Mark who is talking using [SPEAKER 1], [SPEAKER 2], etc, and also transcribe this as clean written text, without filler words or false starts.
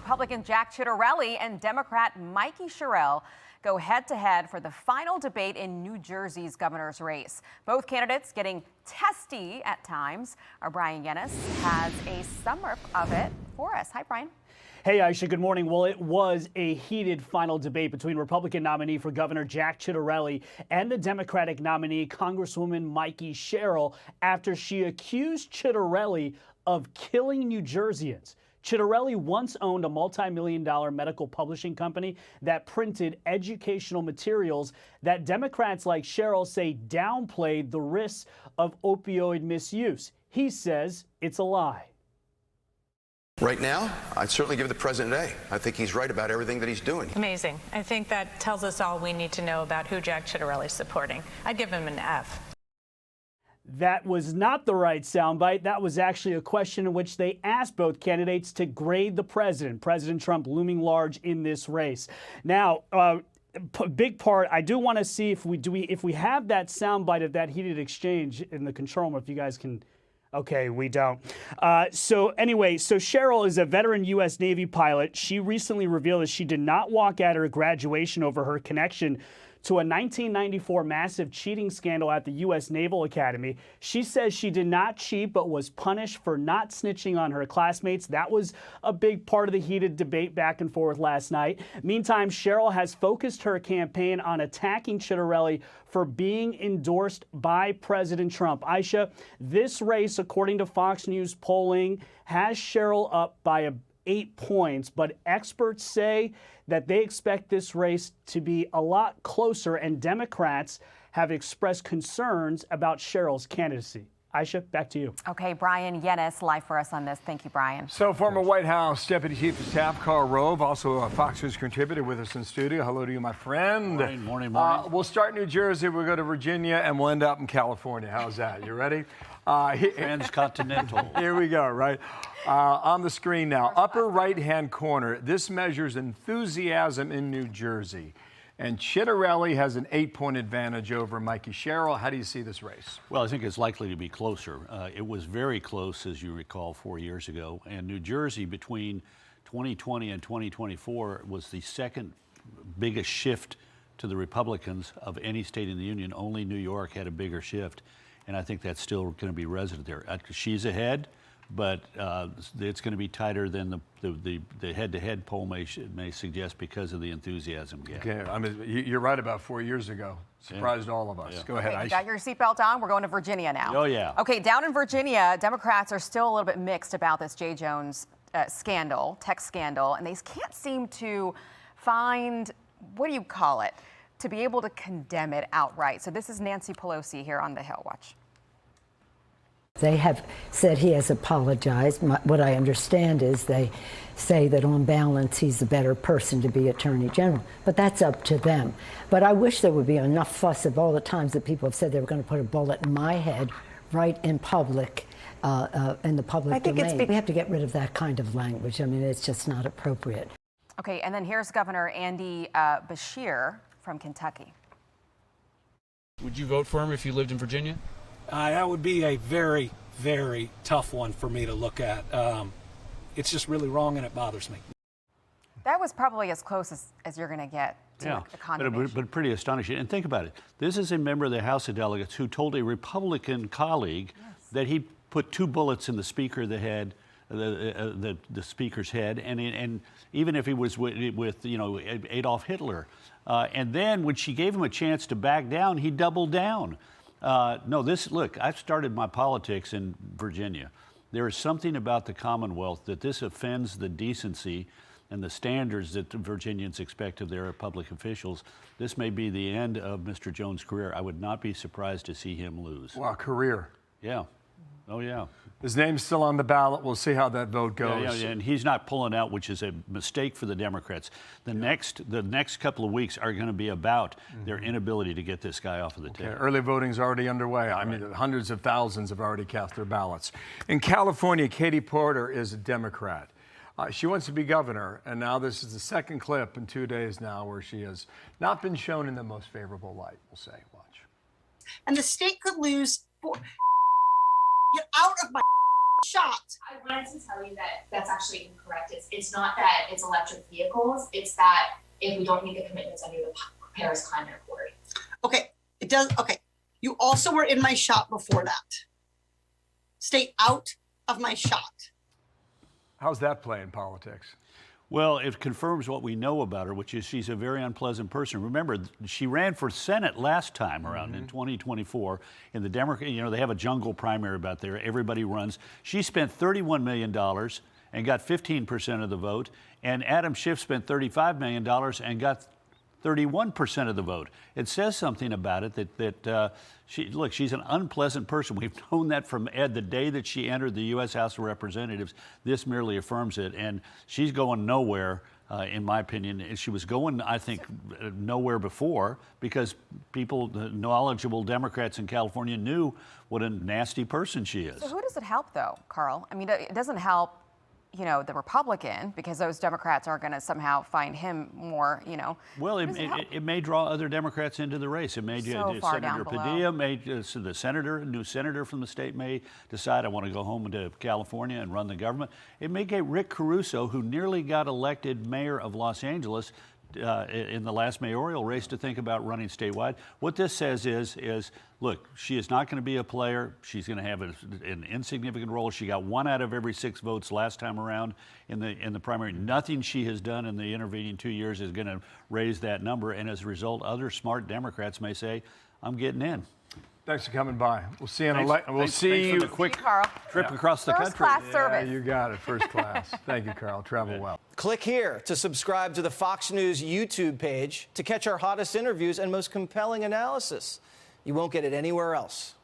[SPEAKER 1] Republican Jack Ciattarelli and Democrat Mikey Sherrill go head-to-head for the final debate in New Jersey's governor's race. Both candidates getting testy at times. Our Brian Yennis has a summer of it for us. Hi, Brian.
[SPEAKER 2] Hey, Aisha, good morning. Well, it was a heated final debate between Republican nominee for governor Jack Ciattarelli and the Democratic nominee Congresswoman Mikey Sherrill after she accused Ciattarelli of killing New Jerseyans. Ciattarelli once owned a multi-million-dollar medical publishing company that printed educational materials that Democrats like Sherrill say downplayed the risks of opioid misuse. He says it's a lie.
[SPEAKER 3] Right now, I'd certainly give the president an A. I think he's right about everything that he's doing.
[SPEAKER 4] Amazing. I think that tells us all we need to know about who Jack Ciattarelli is supporting. I'd give him an F.
[SPEAKER 2] That was not the right soundbite. That was actually a question in which they asked both candidates to grade the president. President Trump looming large in this race. Now, big part, I do want to see if we have that soundbite of that heated exchange in the control room, if you guys can. Okay, we don't. So Sherrill is a veteran U.S. Navy pilot. She recently revealed that she did not walk at her graduation over her connection to a 1994 massive cheating scandal at the U.S. Naval Academy. She says she did not cheat but was punished for not snitching on her classmates. That was a big part of the heated debate back and forth last night. Meantime, Sherrill has focused her campaign on attacking Ciattarelli for being endorsed by President Trump. Aisha, this race, according to Fox News polling, has Sherrill up by 8 points, but experts say that they expect this race to be a lot closer, and Democrats have expressed concerns about Sherrill's candidacy. Aisha, back to you.
[SPEAKER 1] Okay, Brian Yennis, live for us on this. Thank you, Brian.
[SPEAKER 5] So, former White House Deputy Chief of Staff Karl Rove, also a Fox News contributor with us in studio. Hello to you, my friend.
[SPEAKER 2] Morning.
[SPEAKER 5] We'll start in New Jersey, we'll go to Virginia, and we'll end up in California. How's that? You ready?
[SPEAKER 6] Transcontinental.
[SPEAKER 5] Here we go, right? On the screen now, upper right-hand corner, this measures enthusiasm in New Jersey. And Ciattarelli has an 8-point advantage over Mikey Sherrill. How do you see this race?
[SPEAKER 6] Well, I think it's likely to be closer. It was very close, as you recall, 4 years ago. And New Jersey, between 2020 and 2024, was the second biggest shift to the Republicans of any state in the union. Only New York had a bigger shift. And I think that's still going to be resident there. She's ahead, but it's going to be tighter than the head-to-head poll may suggest because of the enthusiasm gap.
[SPEAKER 5] Okay, I mean, you're right about 4 years ago. Surprised all of us.
[SPEAKER 6] Yeah.
[SPEAKER 5] Go ahead.
[SPEAKER 1] Okay, you got your seatbelt on. We're going to Virginia now.
[SPEAKER 6] Oh, yeah.
[SPEAKER 1] Okay, down in Virginia, Democrats are still a little bit mixed about this J. Jones scandal, text scandal, and they can't seem to find, what do you call it, to be able to condemn it outright. So this is Nancy Pelosi here on the Hill. Watch.
[SPEAKER 7] They have said he has apologized. What I understand is they say that on balance he's a better person to be Attorney General, but that's up to them. But I wish there would be enough fuss of all the times that people have said they were going to put a bullet in my head right in public, in the public domain. We have to get rid of that kind of language. I mean, it's just not appropriate.
[SPEAKER 1] Okay, and then here's Governor Andy Beshear from Kentucky.
[SPEAKER 8] Would you vote for him if you lived in Virginia?
[SPEAKER 9] That would be a very, very tough one for me to look at. It's just really wrong, and it bothers me.
[SPEAKER 1] That was probably as close as you're going to get to a condemnation.
[SPEAKER 6] But pretty astonishing. And think about it. This is a member of the House of Delegates who told a Republican colleague that he put 2 bullets in the speaker of the head, the speaker's head, and even if he was with Adolf Hitler. And then when she gave him a chance to back down, he doubled down. Look, I've started my politics in Virginia. There is something about the Commonwealth that this offends the decency and the standards that the Virginians expect of their public officials. This may be the end of Mr. Jones' career. I would not be surprised to see him lose.
[SPEAKER 5] Wow, career.
[SPEAKER 6] Yeah. Oh, yeah.
[SPEAKER 5] His name's still on the ballot. We'll see how that vote goes.
[SPEAKER 6] Yeah, and he's not pulling out, which is a mistake for the Democrats. The next couple of weeks are going to be about their inability to get this guy off of the table.
[SPEAKER 5] Early voting's already underway. I mean, hundreds of thousands have already cast their ballots. In California, Katie Porter is a Democrat. She wants to be governor, and now this is the second clip in 2 days now where she has not been shown in the most favorable light, we'll say. Watch.
[SPEAKER 10] And the state could lose. Get out of my shot.
[SPEAKER 11] I wanted to tell you that that's actually incorrect. It's not that it's electric vehicles. It's that if we don't meet the commitments under the Paris Climate Accord.
[SPEAKER 10] Okay, it does. Okay, you also were in my shot before that. Stay out of my shot.
[SPEAKER 5] How's that play in politics?
[SPEAKER 6] Well, it confirms what we know about her, which is she's a very unpleasant person. Remember, she ran for Senate last time around in 2024 in the Democrat. You know, they have a jungle primary about there. Everybody runs. She spent $31 million and got 15% of the vote, and Adam Schiff spent $35 million and got 31% of the vote. It says something about it that she's an unpleasant person. We've known that from Ed the day that she entered the U.S. House of Representatives. This merely affirms it, and she's going nowhere, in my opinion. She was going, I think, nowhere before because people, the knowledgeable Democrats in California, knew what a nasty person she is.
[SPEAKER 1] So who does it help, though, Karl? I mean, it doesn't help, you know, the Republican, because those Democrats are going to somehow find him more, you know.
[SPEAKER 6] Well, it may draw other Democrats into the race. It may Senator Padilla, the new senator from the state may decide, I want to go home to California and run the government. It may get Rick Caruso, who nearly got elected mayor of Los Angeles in the last mayoral race, to think about running statewide. What this says is look, she is not going to be a player. She's going to have an insignificant role. She got 1 out of every 6 votes last time around in the primary. Nothing she has done in the intervening 2 years is going to raise that number. And as a result, other smart Democrats may say, I'm getting in.
[SPEAKER 5] Thanks for coming by. We'll see you in
[SPEAKER 6] Thanks for the quick trip across the country.
[SPEAKER 1] First class service.
[SPEAKER 5] You got it, first class. Thank you, Karl. Travel well.
[SPEAKER 12] Click here to subscribe to the Fox News YouTube page to catch our hottest interviews and most compelling analysis. You won't get it anywhere else.